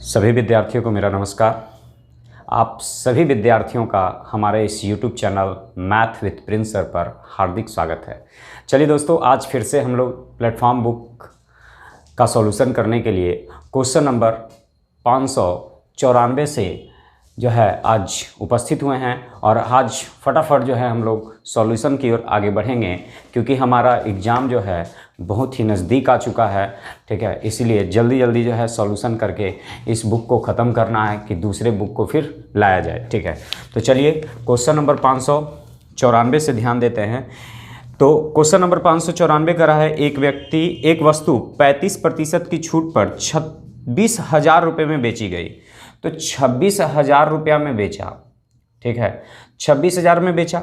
सभी विद्यार्थियों को मेरा नमस्कार। आप सभी विद्यार्थियों का हमारे इस YouTube channel math with Prince sir पर हार्दिक स्वागत है। चलिए दोस्तों, आज फिर से हम लोग प्लेटफॉर्म बुक का सॉल्यूशन करने के लिए क्वेश्चन नंबर 594 से जो है आज उपस्थित हुए हैं और आज फटाफट जो है हम लोग सॉल्यूशन की ओर आगे बढ़ेंगे, क्योंकि हमारा एग्ज़ाम जो है बहुत ही नज़दीक आ चुका है। ठीक है, इसीलिए जल्दी जल्दी जो है सॉल्यूशन करके इस बुक को ख़त्म करना है कि दूसरे बुक को फिर लाया जाए। ठीक है, तो चलिए क्वेश्चन नंबर 594 से ध्यान देते हैं। तो क्वेश्चन नंबर 594 करा है, एक वस्तु 35% की छूट पर 26,000 रुपये में बेची गई। तो 26,000 रुपया में बेचा। ठीक है, 26,000 में बेचा,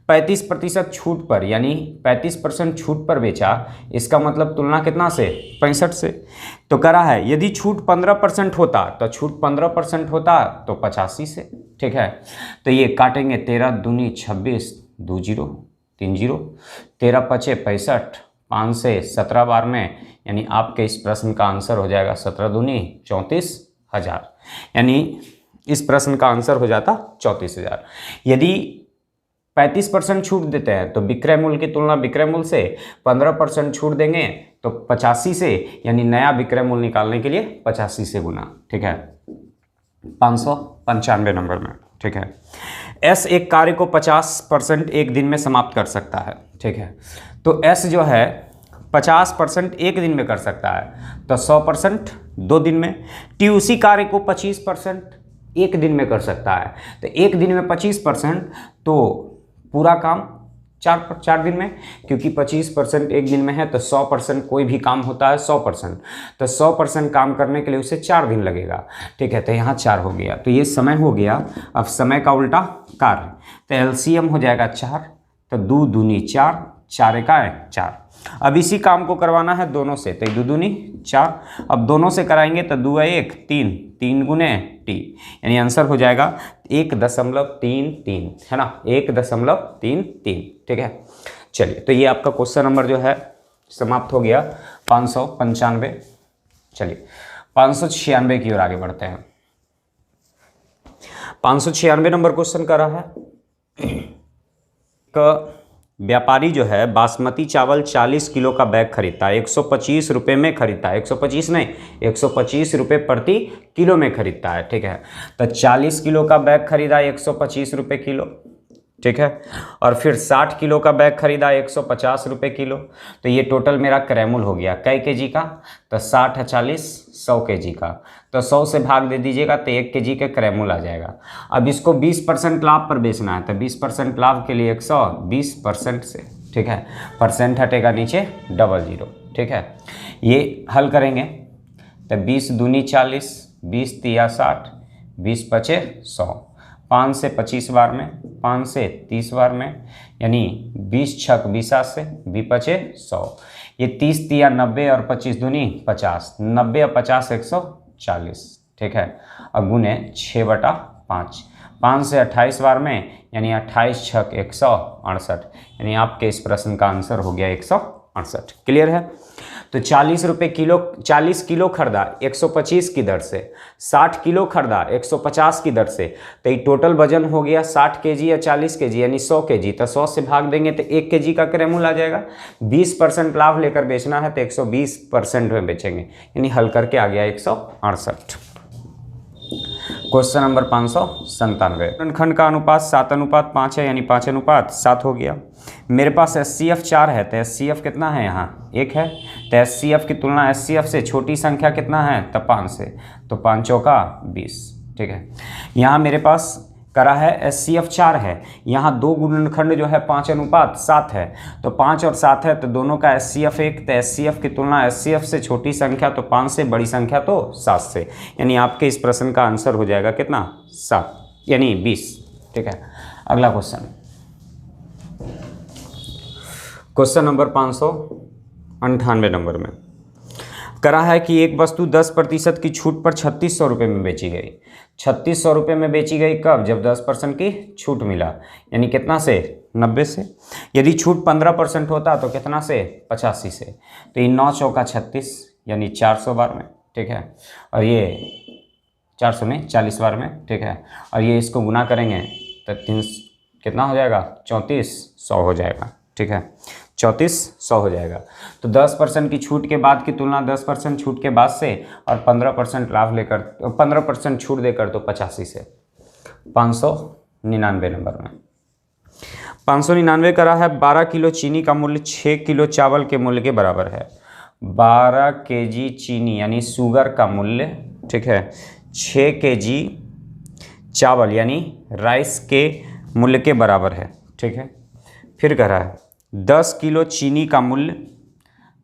35% छूट पर, यानी 35% छूट पर बेचा। इसका मतलब तुलना कितना से? 65 से। तो करा है यदि छूट 15% होता, तो छूट 15% होता तो 85 से। ठीक है, तो ये काटेंगे 13 दूनी 26, 2 0 3 0, 13 पचे 65, 5 से 17 बार में, यानी आपके इस प्रश्न का आंसर हो जाएगा 17 दूनी 34,000, यानी इस प्रश्न का आंसर हो जाता 34,000। यदि 35% छूट देते हैं तो विक्रय मूल्य की तुलना विक्रय मूल्य से 15% छूट देंगे तो 85 से, यानी नया विक्रय मूल्य निकालने के लिए 85 से गुना। ठीक है, 595 नंबर में। ठीक है, एस एक कार्य को 50% एक दिन में समाप्त कर सकता है। ठीक है, तो एस जो है 50% एक दिन में कर सकता है, तो 100% 2 दिन में। टी उसी कार्य को 25% एक दिन में कर सकता है, तो एक दिन में 25%, तो पूरा काम 4 दिन में, क्योंकि 25% एक दिन में है तो 100% कोई भी काम होता है 100%, तो 100% काम करने के लिए उसे 4 दिन लगेगा। ठीक है, तो यहाँ 4 हो गया, तो ये समय हो गया। अब समय का उल्टा कार्य, तो एलसीएम हो जाएगा 4, तो 2 दूनी 4, 4 एका 4। अब इसी काम को करवाना है दोनों से, तो 2 दूनी 4। अब दोनों से कराएंगे तो 2 1 3, 3 गुने टी, यानी आंसर हो जाएगा 1.33, है ना, 1.33। ठीक है, चलिए, तो ये आपका क्वेश्चन नंबर जो है समाप्त हो गया 595। चलिए 596 की ओर आगे बढ़ते हैं। 596 नंबर क्वेश्चन कर रहा है, व्यापारी जो है बासमती चावल 40 किलो का बैग खरीदता है, 125 रुपये में खरीदता है, 125 नहीं 125 रुपये प्रति किलो में खरीदता है। ठीक है, तो 40 किलो का बैग खरीदा 125 रुपये किलो। ठीक है, और फिर 60 किलो का बैग खरीदा 150 रुपये किलो। तो ये टोटल मेरा क्रयमूल हो गया कई केजी का? तो 60 है 40, 100 केजी का, तो 100 से भाग दे दीजिएगा तो 1 केजी का क्रयमूल आ जाएगा। अब इसको 20% लाभ पर बेचना है, तो 20% लाभ के लिए 120% से। ठीक है, परसेंट हटेगा नीचे 00। ठीक है, ये हल करेंगे तो 20 दूनी 40, 20 तिया 60, 20 पचे 100, 5 से 25 बार में, 5 से 30 बार में, यानी 20 छक 20 से 20 पचे 100, ये 30 तिया 90 और 25 दूनी 50, 90 और 50 140। ठीक है, अब गुने 6/5, 5 से 28 बार में, यानी 28 छक 168, यानी आपके इस प्रश्न का आंसर हो गया 168। क्लियर है? तो 40 रुपये किलो, 40 किलो खरीदा 125 की दर से, 60 किलो खरीदा 150 की दर से, तो ये टोटल वजन हो गया 60 केजी या 40 केजी, यानी 100 केजी। तो 100 से भाग देंगे तो 1 केजी का क्रयमूल आ जाएगा। 20% लाभ लेकर बेचना है तो 120% में बेचेंगे, यानी हल करके आ गया 168। क्वेश्चन नंबर 597, खंड का अनुपात 7:5 है, यानी 5:7 हो गया। मेरे पास एचसीएफ 4 है, तो एचसीएफ कितना है? यहाँ 1 है, तो एचसीएफ की तुलना एचसीएफ से छोटी संख्या कितना है? तो 5 से, तो 5 चौका 20। ठीक है, यहाँ मेरे पास करा है एचसीएफ 4 है, यहाँ 2 गुणनखंड जो है 5:7 है, तो 5 और 7 है, तो दोनों का एचसीएफ 1, तो एचसीएफ की तुलना एचसीएफ से छोटी संख्या तो 5 से, बड़ी संख्या तो 7 से, यानी आपके इस प्रश्न का आंसर हो जाएगा कितना? 7, यानी 20। ठीक है, अगला क्वेश्चन नंबर 598 नंबर में करा है कि एक वस्तु 10% की छूट पर 3600 रुपये में बेची गई। 3600 रुपये में बेची गई कब? जब 10% की छूट मिला, यानी कितना से? 90 से। यदि छूट 15% होता तो कितना से? 85 से। तो ये 9 चौका 36, यानी 400 बार में। ठीक है, और ये 400 नहीं 40 बार में, ठीक है। और ये इसको गुना करेंगे तो 3 कितना हो जाएगा, 3400 हो जाएगा, ठीक है, 3400 हो जाएगा। तो 10% की छूट के बाद की तुलना 10% छूट के बाद से और 15% लाभ लेकर 15% छूट देकर तो 85 से 599 नंबर में 599 करा है। 12 किलो चीनी का मूल्य 6 किलो चावल के मूल्य के बराबर है। 12 केजी चीनी यानी शुगर का मूल्य, ठीक है, 6 केजी चावल यानी राइस के मूल्य के बराबर है, ठीक है। फिर कह रहा है 10 किलो चीनी का मूल्य,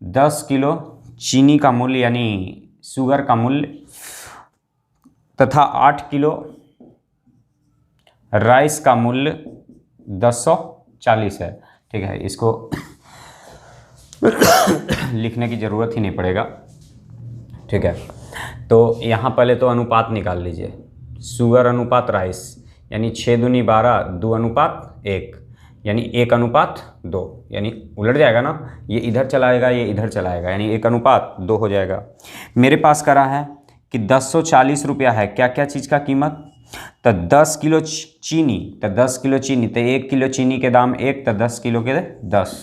10 किलो चीनी का मूल्य यानी शुगर का मूल्य तथा 8 किलो राइस का मूल्य 1040 है, ठीक है। इसको लिखने की ज़रूरत ही नहीं पड़ेगा, ठीक है। तो यहाँ पहले तो अनुपात निकाल लीजिए। शुगर अनुपात राइस यानी 6 दूनी 12, 2 अनुपात 1 यानी 1 अनुपात 2, यानी उलट जाएगा ना, ये इधर चलाएगा ये इधर चलाएगा, यानी 1 अनुपात 2 हो जाएगा। मेरे पास करा है कि 1040 रुपया है क्या क्या चीज़ का कीमत, तो 10 किलो चीनी, तो 10 किलो चीनी तो 1 किलो चीनी के दाम 1, तो 10 किलो के 10,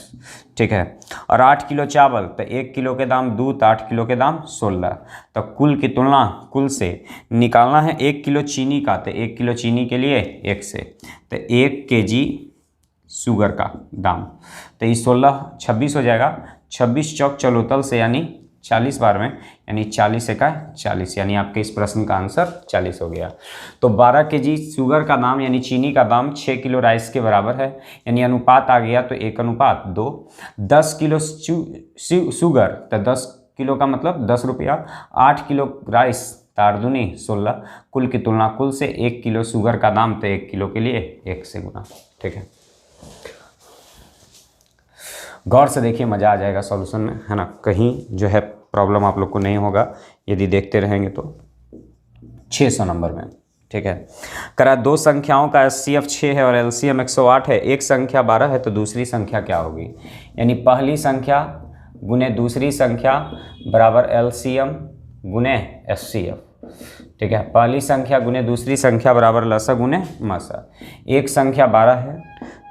ठीक है। और 8 किलो चावल तो 1 किलो के दाम 2, तो 8 किलो के दाम 16। तो कुल की तुलना कुल से निकालना है 1 किलो चीनी का, तो 1 किलो चीनी के लिए 1 से, तो 1 केजी शुगर का दाम, तो ये 16 26 हो जाएगा। 26 चौक चलोतल से यानी 40 बार में, यानी 40 एका 40, यानी आपके इस प्रश्न का आंसर 40 हो गया। तो 12 केजी शुगर का दाम यानी चीनी का दाम 6 किलो राइस के बराबर है, यानी अनुपात आ गया तो 1 अनुपात 2। 10 किलो शुगर तो 10 किलो का मतलब 10 रुपया, 8 किलो राइस तार दूनी 16, कुल की तुलना कुल से 1 किलो शुगर का दाम तो 1 किलो के लिए 1 से गुना, ठीक है। गौर से देखिए, मज़ा आ जाएगा सॉल्यूशन में, है ना, कहीं जो है प्रॉब्लम आप लोग को नहीं होगा यदि देखते रहेंगे तो। 600 नंबर में, ठीक है, करा 2 संख्याओं का HCF 6 है और LCM 108 है। एक संख्या 12 है तो दूसरी संख्या क्या होगी, यानी पहली संख्या गुने दूसरी संख्या बराबर LCM गुने HCF, ठीक है। पहली संख्या गुने दूसरी संख्या बराबर लसा गुने मसा। एक संख्या 12 है,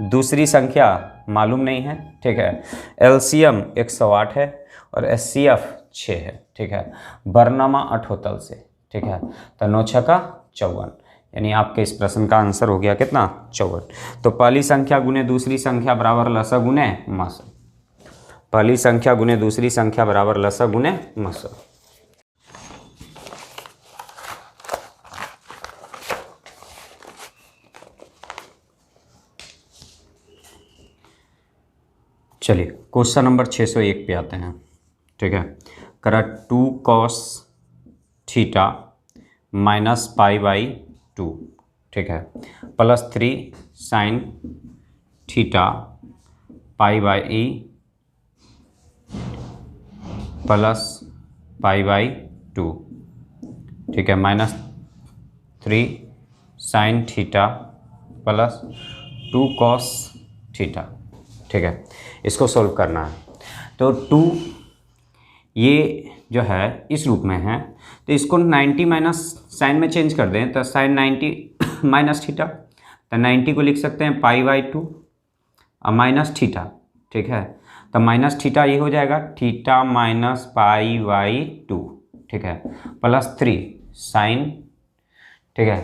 दूसरी संख्या मालूम नहीं है, ठीक है। LCM 108 है और HCF 6 है, ठीक है। बरनामा अठोतल से, ठीक है, तो 9 छक्का 54, यानी आपके इस प्रश्न का आंसर हो गया कितना, 54। तो पहली संख्या गुने दूसरी संख्या बराबर लसा गुने मसा। पहली संख्या गुने दूसरी संख्या बराबर लसा गुने मसा। चलिए क्वेश्चन नंबर 601 पे आते हैं, ठीक है। करा 2 cos theta minus pi by 2, ठीक है, plus 3 sine theta pi by E plus pi by 2, ठीक है, minus 3 sine theta plus 2 cos theta, ठीक है। इसको सोल्व करना है। तो 2 ये जो है इस रूप में है, तो इसको 90 माइनस साइन में चेंज कर दें तो साइन 90 माइनस थीटा, तो 90 को लिख सकते हैं पाई बाई 2 और माइनस थीटा, ठीक है। तो माइनस थीटा ये हो जाएगा थीटा माइनस पाई बाई 2, ठीक है, प्लस 3 साइन, ठीक है,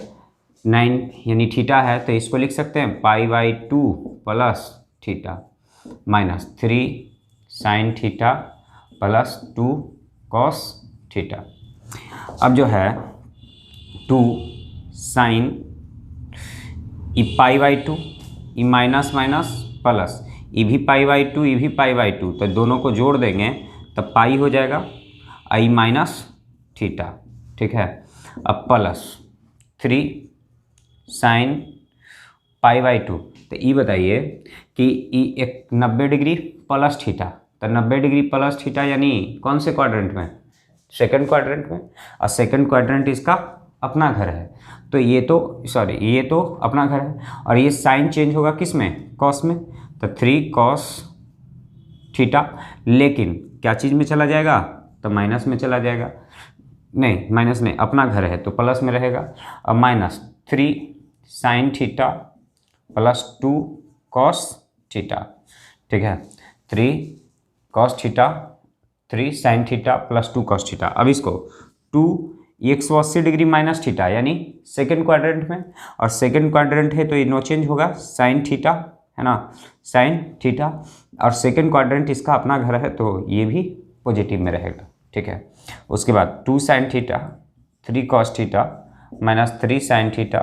9 यानी थीटा है तो इसको लिख सकते हैं pi by 2 plus theta minus 3 sine theta plus 2 cos theta. अब जो है 2 साइन ई पाई बाई 2, ई माइनस माइनस प्लस, ई भी पाई बाई 2, ई भी पाई बाई 2, तो दोनों को जोड़ देंगे तब पाई हो जाएगा, आई माइनस थीटा, ठीक है। अब प्लस 3 साइन पाई बाई 2, तो ई बताइए कि ई एक 90 डिग्री प्लस थीटा, तो 90 डिग्री प्लस थीटा यानी कौन से क्वाड्रेंट में, सेकंड क्वाड्रेंट में, और सेकंड क्वाड्रेंट इसका अपना घर है, तो ये तो सॉरी ये तो अपना घर है, और ये साइन चेंज होगा किस में, कॉस में, तो 3 कॉस थीटा, लेकिन क्या चीज़ में चला जाएगा, तो माइनस में चला जाएगा, नहीं माइनस नहीं, अपना घर है तो प्लस में रहेगा। अब minus 3 sine theta plus 2 cos theta, ठीक है, 3 cos theta 3 sine theta plus 2 cos theta. अब इसको 2 180 डिग्री माइनस थीटा यानी सेकेंड क्वाड्रेंट में, और सेकेंड क्वाड्रेंट है तो ये नो चेंज होगा, साइन थीटा है ना, साइन थीटा, और सेकेंड क्वाड्रेंट इसका अपना घर है तो ये भी पॉजिटिव में रहेगा, ठीक है। उसके बाद 2 sine theta 3 cos theta minus 3 sine theta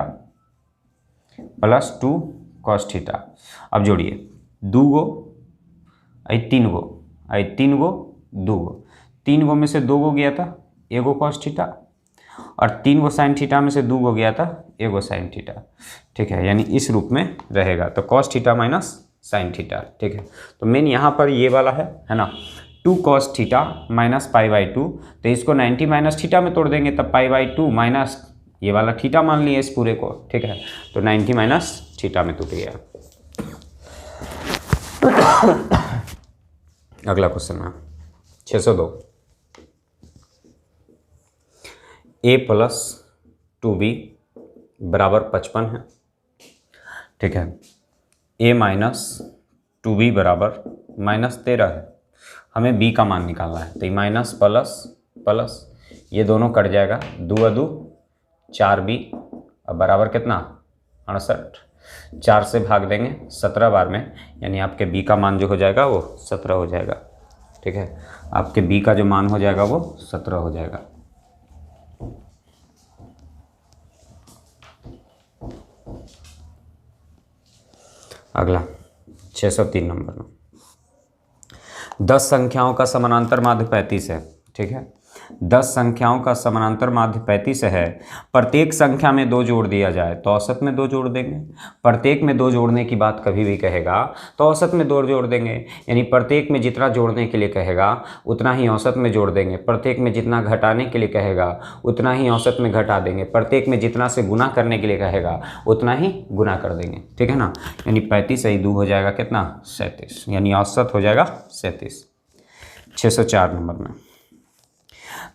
plus 2 cos theta. अब जोड़िए 2 गो 3 गो 3 गो 2 गो, 3 गो में से 2 गो गया था एगो कॉस थीटा, और 3 गो साइन थीटा में से 2 गो गया था एगो साइन थीटा, ठीक है, यानी इस रूप में रहेगा। तो cos theta minus sine theta, ठीक है। तो मेन यहाँ पर ये वाला है ना, 2 कॉस थीटा माइनस π/2, तो इसको 90 माइनस थीटा में तोड़ देंगे तब π/2 माइनस ये वाला थीटा मान लिए इस पूरे को, ठीक है, तो 90 माइनस थीटा में टूट गया। अगला क्वेश्चन है 602, a प्लस 2b बराबर 55 है, ठीक है, a माइनस 2b बराबर -13 है। हमें b का मान निकालना है, तो माइनस प्लस प्लस ये दोनों कट जाएगा, 2 2 4b, अब बराबर कितना 68, 4 से भाग देंगे 17 बार में, यानी आपके b का मान जो हो जाएगा वो 17 हो जाएगा, ठीक है, आपके b का जो मान हो जाएगा वो 17 हो जाएगा। अगला 603 नंबर में 10 संख्याओं का समानांतर माध्य 35 है, ठीक है, 10 संख्याओं का समानांतर माध्य 35 है। प्रत्येक संख्या में 2 जोड़ दिया जाए तो औसत में 2 जोड़ देंगे। प्रत्येक में 2 जोड़ने की बात कभी भी कहेगा तो औसत में 2 जोड़ देंगे, यानी प्रत्येक में जितना जोड़ने के लिए कहेगा उतना ही औसत में जोड़ देंगे। प्रत्येक में जितना घटाने के लिए कहेगा उतना ही औसत में घटा देंगे। प्रत्येक में जितना से गुना करने के लिए कहेगा उतना ही गुना कर देंगे, ठीक है ना, यानी 35 से 2 हो जाएगा कितना 37, यानी औसत हो जाएगा 37। 604 नंबर में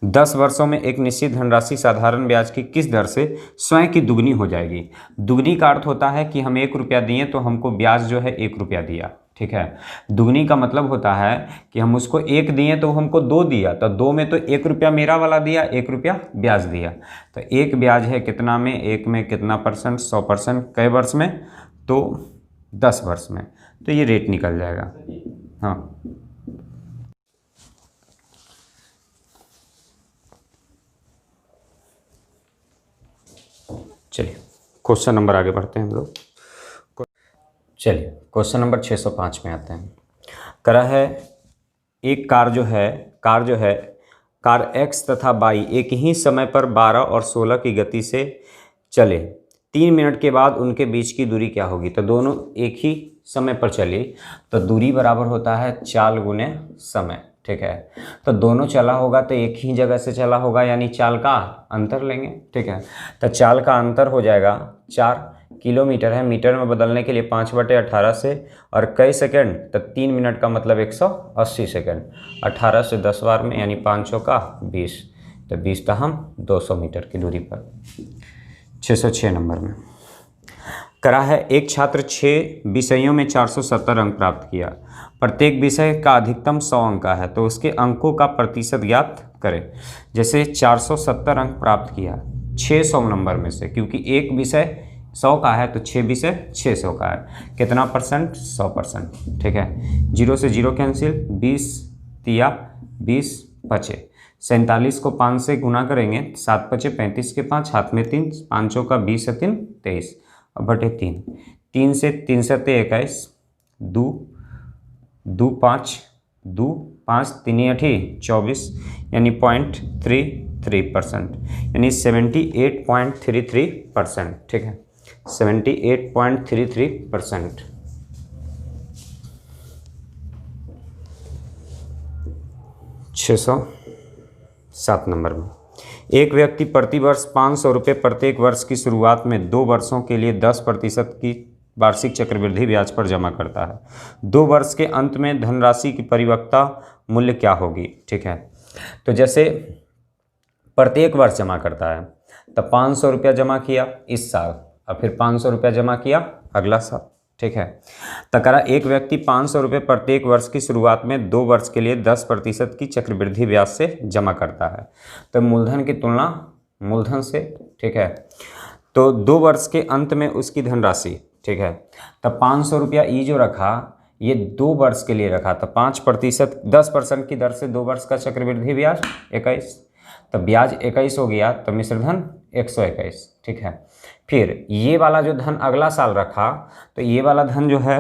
10 वर्षों में एक निश्चित धनराशि साधारण ब्याज की किस दर से स्वयं की दुगनी हो जाएगी। दुगनी का अर्थ होता है कि हम 1 रुपया दिए तो हमको ब्याज जो है 1 रुपया दिया, ठीक है। दुगनी का मतलब होता है कि हम उसको 1 दिए तो हमको 2 दिया, तो 2 में तो 1 रुपया मेरा वाला दिया, 1 रुपया ब्याज दिया, तो 1 ब्याज है कितना में, 1 में कितना परसेंट 100%, कई वर्ष में तो 10 वर्ष में, तो ये रेट निकल जाएगा। हाँ चलिए क्वेश्चन नंबर आगे बढ़ते हैं हम लोग। चलिए क्वेश्चन नंबर 605 में आते हैं। करा है एक कार जो है कार x तथा y एक ही समय पर 12 और 16 की गति से चले, 3 मिनट के बाद उनके बीच की दूरी क्या होगी। तो दोनों एक ही समय पर चली तो दूरी बराबर होता है चाल गुने समय, ठीक है। तो दोनों चला होगा तो एक ही जगह से चला होगा, यानी चाल का अंतर लेंगे, ठीक है। तो चाल का अंतर हो जाएगा 4 किलोमीटर है, मीटर में बदलने के लिए 5/18 से, और कई सेकंड तो 3 मिनट का मतलब 180 सेकंड, 18 से 10 बार में, यानी 500 का 20, तो 20 का हम 200 मीटर की दूरी पर। 606 नंबर में करा है एक छात्र 6 विषयों में 470 अंक प्राप्त किया, प्रत्येक विषय का अधिकतम 100 अंक का है, तो उसके अंकों का प्रतिशत ज्ञात करें। जैसे 470 अंक प्राप्त किया 600 नंबर में से, क्योंकि एक विषय 100 का है तो 6 विषय 600 का है, कितना परसेंट 100%, ठीक है। 0 से 0 कैंसिल, 20 तिया 20 पचे, 47 को 5 से गुना करेंगे, 7 पचे 35 के 5, हाथ में 3, 5 का 20 3 23 बटे 3, 3 से 3 सत्ते 21, 2 2 5 2 5 3 8 24, यानी 0.33%, यानी 78.33%, ठीक है, 78.33%। 607 नंबर में एक व्यक्ति प्रति वर्ष 500 रुपये प्रत्येक वर्ष की शुरुआत में 2 वर्षों के लिए 10% की वार्षिक चक्रवृद्धि ब्याज पर जमा करता है। 2 वर्ष के अंत में धनराशि की परिपक्वता मूल्य क्या होगी, ठीक है। तो जैसे प्रत्येक वर्ष जमा करता है। तो 500 रुपया जमा किया इस साल और फिर 500 रुपया जमा किया अगला साल, ठीक है। तो करा एक व्यक्ति 500 रुपये प्रत्येक वर्ष की शुरुआत में 2 वर्ष के लिए 10% की चक्रवृद्धि ब्याज से जमा करता है। तो मूलधन की तुलना मूलधन से, ठीक है। तो 2 वर्ष के अंत में उसकी धनराशि, ठीक है। तो 500 रुपया ई जो रखा ये 2 वर्ष के लिए रखा, तो 5% 10% की दर से 2 वर्ष का चक्रवृद्धि ब्याज 21, तो ब्याज 21 हो गया, तो मिश्र धन 121, ठीक है। फिर ये वाला जो धन अगला साल रखा, तो ये वाला धन जो है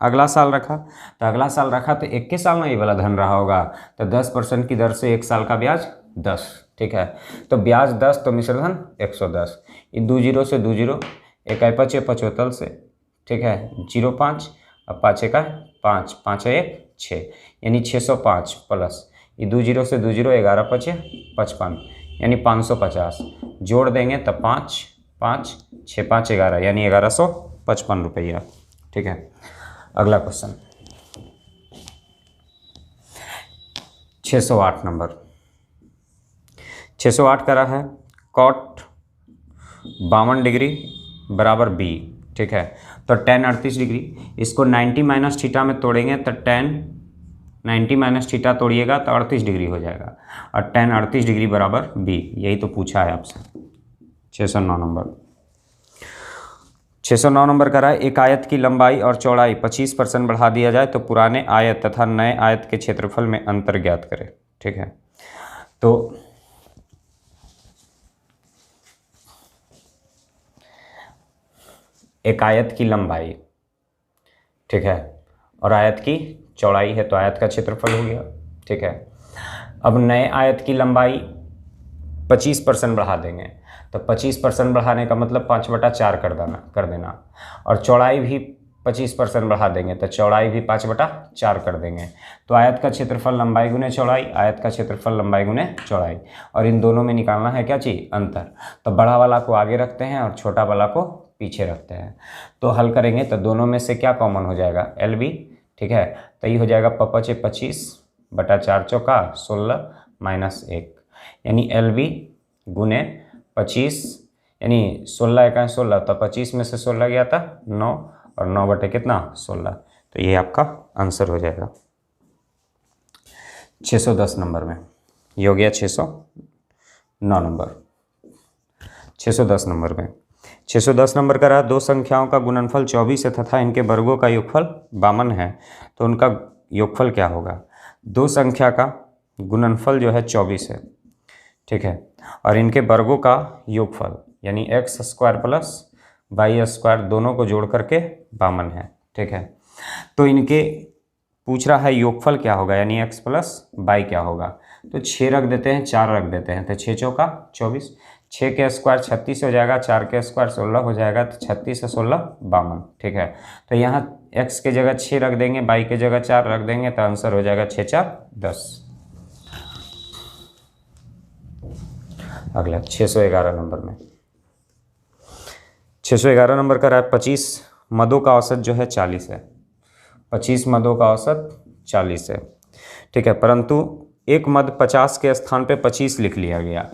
अगला साल रखा, तो अगला साल रखा तो 21 साल में ये वाला धन रहा होगा, तो 10% की दर से 1 साल का ब्याज 10, ठीक है। तो ब्याज 10 तो मिश्र धन 110, ये 2 जीरो से 2 जीरो, 1 पचे 75 से, ठीक है, 05 और 5 का 5, 5 1 6, यानी 605 प्लस ये 2 जीरो से 2 जीरो, 11 पचे 55, यानी 550 जोड़ देंगे तो 5 5 6 5 11, यानी 1155 रुपया, ठीक है। अगला क्वेश्चन 608 नंबर, 608 करा है कॉट 52 डिग्री बराबर बी, ठीक है। तो tan 38 डिग्री, इसको 90 माइनस थीटा में तोड़ेंगे तो tan 90 माइनस थीटा तोड़िएगा तो 38 डिग्री हो जाएगा, और tan 38 डिग्री बराबर बी, यही तो पूछा है आपसे। 609 नंबर, 609 नंबर करा है एक आयत की लंबाई और चौड़ाई 25% बढ़ा दिया जाए तो पुराने आयत तथा नए आयत के क्षेत्रफल में अंतर ज्ञात करें, ठीक है। तो एक आयत की लंबाई, ठीक है, और आयत की चौड़ाई है, तो आयत का क्षेत्रफल हो गया, ठीक है। अब नए आयत की लंबाई 25% बढ़ा देंगे, तो 25% बढ़ाने का मतलब 5/4 कर देना, और चौड़ाई भी 25% बढ़ा देंगे तो चौड़ाई भी 5/4 कर देंगे। तो आयत का क्षेत्रफल लंबाई गुने चौड़ाई, आयत का क्षेत्रफल लंबाई गुने चौड़ाई, और इन दोनों में निकालना है क्या चीज़, अंतर। तो बड़ा वाला को आगे रखते हैं और छोटा वाला को पीछे रखते हैं। तो हल करेंगे तो दोनों में से क्या कॉमन हो जाएगा, एल बी, ठीक है। तो ये हो जाएगा 25/4 चौका 16 माइनस 1, यानी एल बी गुने 25, यानी 16 1 16, तो 25 में से 16 गया था 9, और 9 बटे कितना 16, तो ये आपका आंसर हो जाएगा। 610 नंबर में ये हो गया 609 नंबर। 610 नंबर में 610 नंबर का रहा दो संख्याओं का गुणनफल 24 है तथा इनके वर्गों का योगफल 52 है, तो उनका योगफल क्या होगा। दो संख्या का गुणनफल जो है 24 है, ठीक है, और इनके वर्गों का योगफल यानी x² प्लस y² दोनों को जोड़ करके 52 है, ठीक है। तो इनके पूछ रहा है योगफल क्या होगा, यानी x प्लस y क्या होगा। तो 6 रख देते हैं, 4 रख देते हैं, तो 6 चौका 24, 6 के स्क्वायर 36 हो जाएगा, 4 के स्क्वायर 16 हो जाएगा, तो 36 से 16 52, ठीक है। तो यहाँ x के जगह 6 रख देंगे, y के जगह 4 रख देंगे, तो आंसर हो जाएगा 6 4 10। अगला 611 नंबर में 611 नंबर का रहा है 25 मदों का औसत जो है 40 है, 25 मदों का औसत 40 है, ठीक है, परंतु एक मद 50 के स्थान पे 25 लिख लिया गया।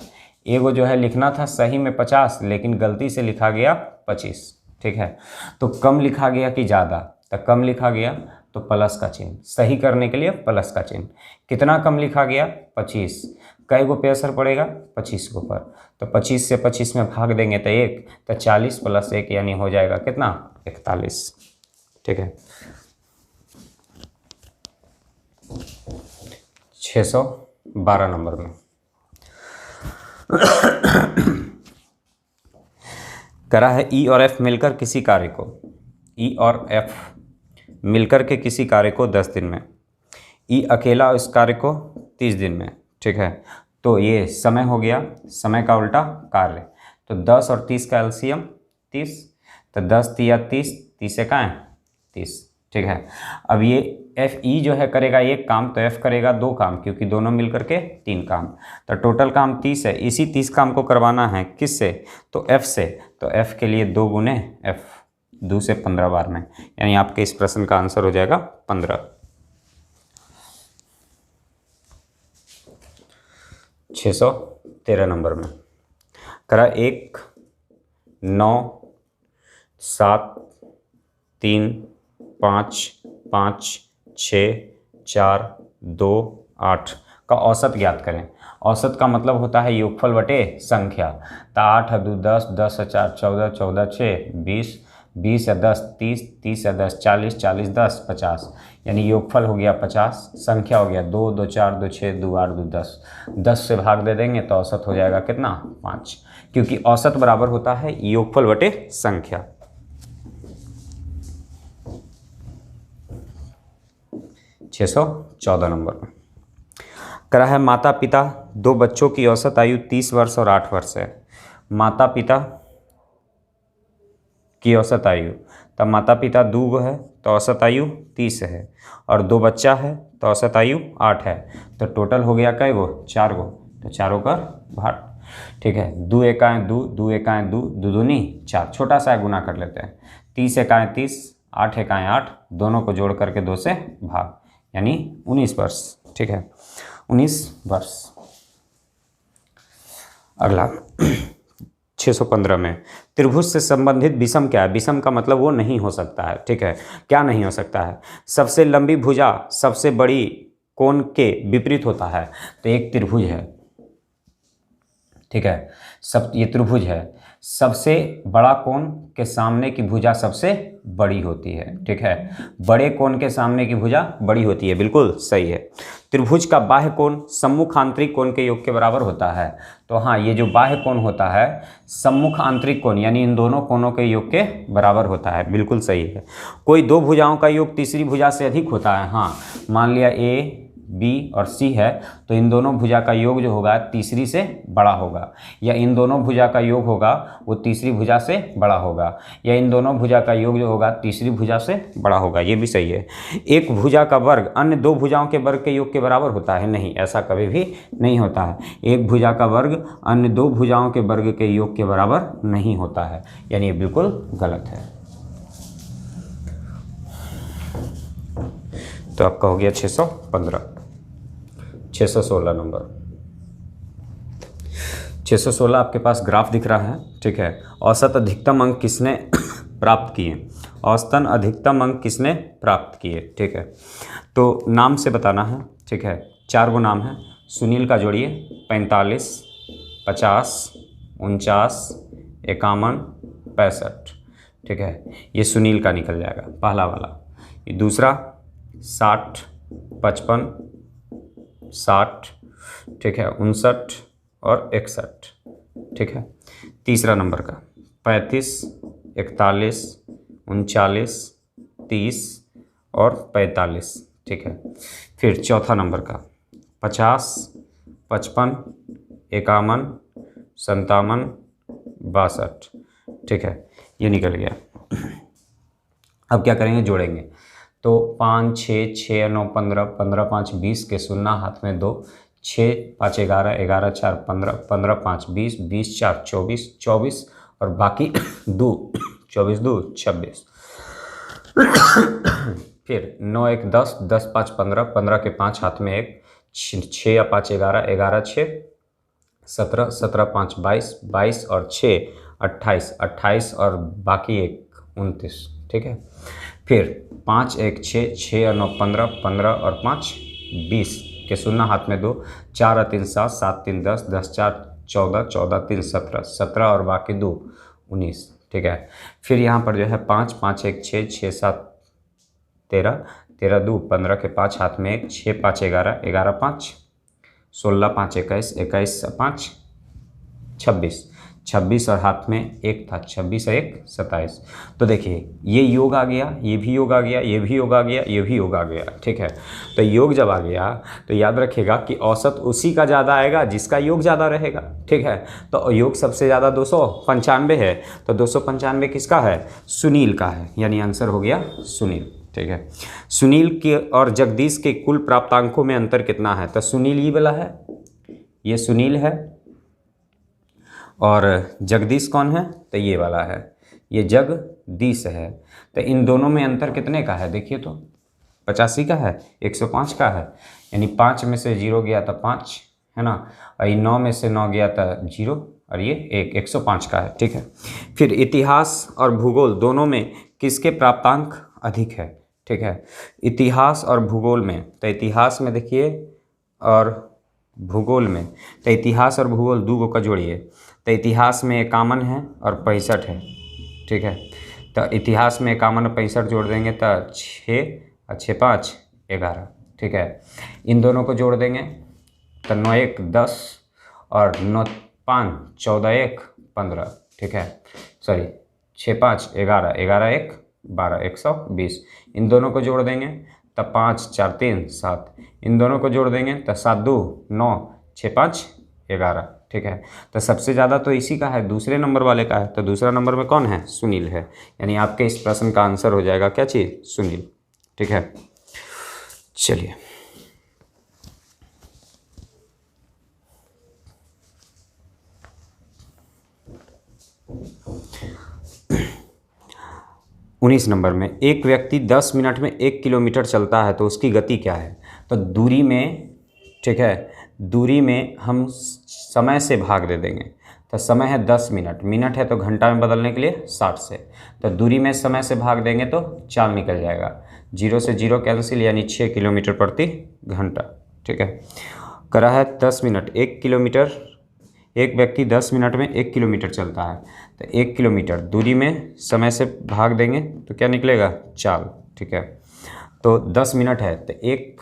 एगो जो है लिखना था सही में 50, लेकिन गलती से लिखा गया 25, ठीक है। तो कम लिखा गया कि ज़्यादा, तो कम लिखा गया तो प्लस का चिन्ह, सही करने के लिए प्लस का चिन्ह। कितना कम लिखा गया 25, कई गो पे असर पड़ेगा 25 के ऊपर, तो 25 से 25 में भाग देंगे तो 1, तो 40 प्लस 1 यानी हो जाएगा कितना 41, ठीक है। 612 नंबर में करा है ई और एफ मिलकर किसी कार्य को, ई और एफ मिलकर के किसी कार्य को 10 दिन में, ई अकेला उस कार्य को 30 दिन में, ठीक है। तो ये समय हो गया, समय का उल्टा कार्य, तो 10 और 30 का एलसीएम 30, तो 10 तिया 30, 30 से कहाँ है 30, ठीक है। अब ये एफ ई जो है करेगा एक काम, तो एफ करेगा 2 काम, क्योंकि दोनों मिलकर के 3 काम, तो टोटल काम 30 है। इसी 30 काम को करवाना है किससे, तो एफ से, तो एफ के लिए 2 गुने एफ, 2 से 15 बार में, यानी आपके इस प्रश्न का आंसर हो जाएगा 15। 613 13 नंबर में करा 1 9 7 3 5 5 6 4 2 8 का औसत ज्ञात करें। औसत का मतलब होता है योगफल बटे संख्या। तो 8 2 10, 10 4 14, 14 6 20, 20 या 10 30, 30 या 10 40, 40 10 50, यानी योगफल हो गया 50, संख्या हो गया 2 2 4 2 6 2 8 2 10। 10 से भाग दे देंगे तो औसत हो जाएगा कितना 5, क्योंकि औसत बराबर होता है योगफल बटे संख्या। 614 नंबर में करा है माता पिता 2 बच्चों की औसत आयु 30 वर्ष और 8 वर्ष है। माता पिता की औसत आयु, तब माता पिता 2 है तो औसत आयु 30 है, और 2 बच्चा है तो औसत आयु 8 है। तो टोटल हो गया कै गो 4 गो, तो चारों का भाग। ठीक है, 2 एकाएँ 2, 2 एकाएँ 2, 2 दूनी 4, छोटा सा गुना कर लेते हैं। 30 एकाएँ 30, 8 एकाएँ 8, दोनों को जोड़ करके 2 से भाग, यानी 19 वर्ष। ठीक है, 19 वर्ष। अगला 615 में त्रिभुज से संबंधित विषम क्या है। विषम का मतलब वो नहीं हो सकता है। ठीक है, क्या नहीं हो सकता है, सबसे लंबी भुजा सबसे बड़ी कोण के विपरीत होता है। तो एक त्रिभुज है, ठीक है, ये त्रिभुज है, सबसे बड़ा कोण के सामने की भुजा सबसे बड़ी होती है। ठीक है, बड़े कोण के सामने की भुजा बड़ी होती है, बिल्कुल सही है। त्रिभुज का बाह्य कोण सम्मुख आंतरिक कोण के योग के बराबर होता है। तो हाँ, ये जो बाह्य कोण होता है सम्मुख आंतरिक कोण यानी इन दोनों कोणों के योग के बराबर होता है, बिल्कुल सही है। कोई 2 भुजाओं का योग तीसरी भुजा से अधिक होता है। हाँ, मान लिया ए बी और सी है, तो इन दोनों भुजा का योग जो होगा तीसरी से बड़ा होगा, या इन दोनों भुजा का योग होगा वो तीसरी भुजा से बड़ा होगा, या इन दोनों भुजा का योग जो होगा तीसरी भुजा से बड़ा होगा, ये भी सही है। एक भुजा का वर्ग अन्य 2 भुजाओं के वर्ग के योग के बराबर होता है, नहीं, ऐसा कभी भी नहीं होता है। एक भुजा का वर्ग अन्य 2 भुजाओं के वर्ग के योग के बराबर नहीं होता है, यानी ये बिल्कुल गलत है। तो आपका हो गया 615। 616 नंबर, 616 आपके पास ग्राफ दिख रहा है। ठीक है, औसत अधिकतम अंक किसने प्राप्त किए, औसतन अधिकतम अंक किसने प्राप्त किए। ठीक है, तो नाम से बताना है। ठीक है, 4 गो नाम है, सुनील का जोड़िए 45 50 49 51 65। ठीक है, ये सुनील का निकल जाएगा पहला वाला। ये दूसरा 60 55 60, ठीक है, 59 और 61। ठीक है, तीसरा नंबर का 35 41 39 30 और 45। ठीक है, फिर चौथा नंबर का 50 55 51 57 62। ठीक है, ये निकल गया। अब क्या करेंगे, जोड़ेंगे। तो 5 6 6 9 15 15 5 20 के शून्ना हाथ में 2, 6 5 11 11 4 15 15 5 20 20 4 24 24 और बाकी 2 24 2 26। फिर 9 1 10 10 5 15 15 के 5 हाथ में 1, 6 या 5 11 11 6 17 17 5 22 22 और 6 28 28 और बाकी 1 29। ठीक है, फिर 5 1 6 6 और 9 15 15 और 5 20 के शून्ना हाथ में 2, 4 और 3 7 7 3 10 10 4 14 14 3 17 17 और बाकी 2 19। ठीक है, फिर यहाँ पर जो है 5 5 1 6 6 7 13 13 2 15 के 5 हाथ में 1, 6 5 11 11 5 16 5 21 21 5 26 26 और हाथ में 1 था, 26 और 1 27। तो देखिए ये योग आ गया, ये भी योग आ गया, ये भी योग आ गया, ये भी योग आ गया। ठीक है, तो योग जब आ गया तो याद रखिएगा कि औसत उसी का ज़्यादा आएगा जिसका योग ज़्यादा रहेगा। ठीक है, तो योग सबसे ज़्यादा 295 है, तो 295 किसका है, सुनील का है, यानी आंसर हो गया सुनील। ठीक है, सुनील के और जगदीश के कुल प्राप्तांकों में अंतर कितना है। तो सुनील ये वाला है, ये सुनील है, और जगदीश कौन है, तो ये वाला है, ये जगदीश है। तो इन दोनों में अंतर कितने का है, देखिए तो 85 का है, 105 का है, यानी 5 में से 0 गया तो 5 है ना। और ये 9 में से 9 गया था 0 और ये 105 का है, ठीक है। फिर इतिहास और भूगोल दोनों में किसके प्राप्तांक अधिक है, ठीक है। इतिहास और भूगोल में, तो इतिहास में देखिए और भूगोल में, तो इतिहास और भूगोल दो का जोड़िए, तो इतिहास में 51 है और 65 है, ठीक है। तो इतिहास में 51 और 65 जोड़ देंगे तो 6 और 6 5 11, ठीक है। इन दोनों को जोड़ देंगे तो 9 1 10 और 9 5 14 1 15, ठीक है। सॉरी 6 5 11 11 1 12 120। इन दोनों को जोड़ देंगे तो 5 4 3 7। इन दोनों को जोड़ देंगे तो 7 2 9 6 5 11, ठीक है। तो सबसे ज़्यादा तो इसी का है, दूसरे नंबर वाले का है। तो दूसरा नंबर में कौन है? सुनील है। यानी आपके इस प्रश्न का आंसर हो जाएगा क्या चीज़? सुनील, ठीक है। चलिए उन्नीस नंबर में, एक व्यक्ति 10 मिनट में 1 किलोमीटर चलता है तो उसकी गति क्या है? तो दूरी में, ठीक है, दूरी में हम समय से भाग दे देंगे। तो समय है 10 मिनट, मिनट है तो घंटा में बदलने के लिए 60 से, तो दूरी में समय से भाग देंगे तो 4 निकल जाएगा, 0 से 0 कैंसिल, यानी 6 किलोमीटर प्रति घंटा, ठीक है। करा है 10 मिनट 1 किलोमीटर, एक व्यक्ति 10 मिनट में 1 किलोमीटर चलता है, तो 1 किलोमीटर दूरी में समय से भाग देंगे तो क्या निकलेगा? 4, ठीक है। तो 10 मिनट है तो एक,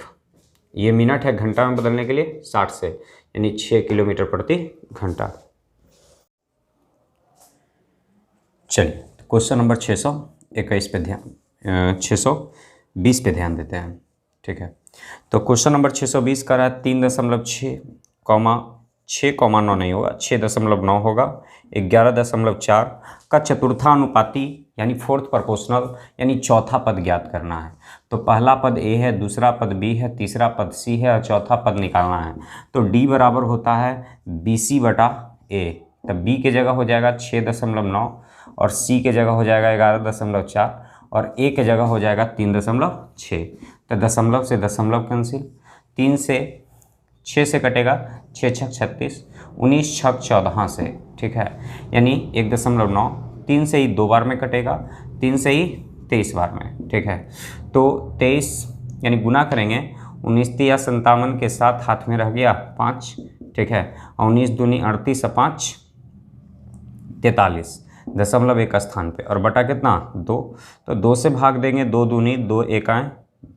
ये मिनट है घंटा में बदलने के लिए 60 से, यानी 6 किलोमीटर प्रति घंटा। चलिए क्वेश्चन नंबर 621 पे ध्यान 620 पे ध्यान देते हैं, ठीक है। तो क्वेश्चन नंबर 620 का रहा है 3.6,6,9 नहीं होगा, 6.9 होगा, 11.4 का चतुर्थानुपाती यानी फोर्थ प्रोपोर्शनल यानी चौथा पद ज्ञात करना है। तो पहला पद ए है, दूसरा पद बी है, तीसरा पद सी है और चौथा पद निकालना है। तो डी बराबर होता है BC बटा ए, तो बी के जगह हो जाएगा 6.9 और सी के जगह हो जाएगा 11.4 और ए के जगह हो जाएगा 3.6। तो दशमलव से दशमलव कैंसिल, 3 से 6 से कटेगा, 6 6 36, 19 6 14 से, ठीक है, यानी 1.9, 3 से ही 2 बार में कटेगा, 3 से ही 23 बार में, ठीक है। तो 23 यानी गुना करेंगे, 19 या 57 के साथ हाथ में रह गया 5, ठीक है, और 19 दूनी 38 और 5 43, दशमलव एक स्थान पे, और बटा कितना? 2। तो 2 से भाग देंगे, 2 दूनी 2 एकाएँ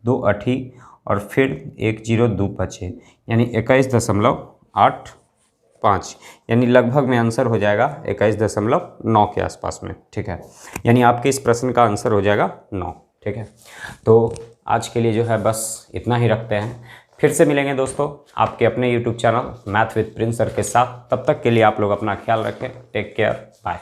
2 अठी और फिर 1 0 2 बचे, यानी 21.85, यानी लगभग में आंसर हो जाएगा 21.9 के आसपास में, ठीक है। यानी आपके इस प्रश्न का आंसर हो जाएगा 9, ठीक है। तो आज के लिए जो है बस इतना ही रखते हैं, फिर से मिलेंगे दोस्तों आपके अपने YouTube channel math with Prince sir के साथ। तब तक के लिए आप लोग अपना ख्याल रखें, टेक केयर, बाय।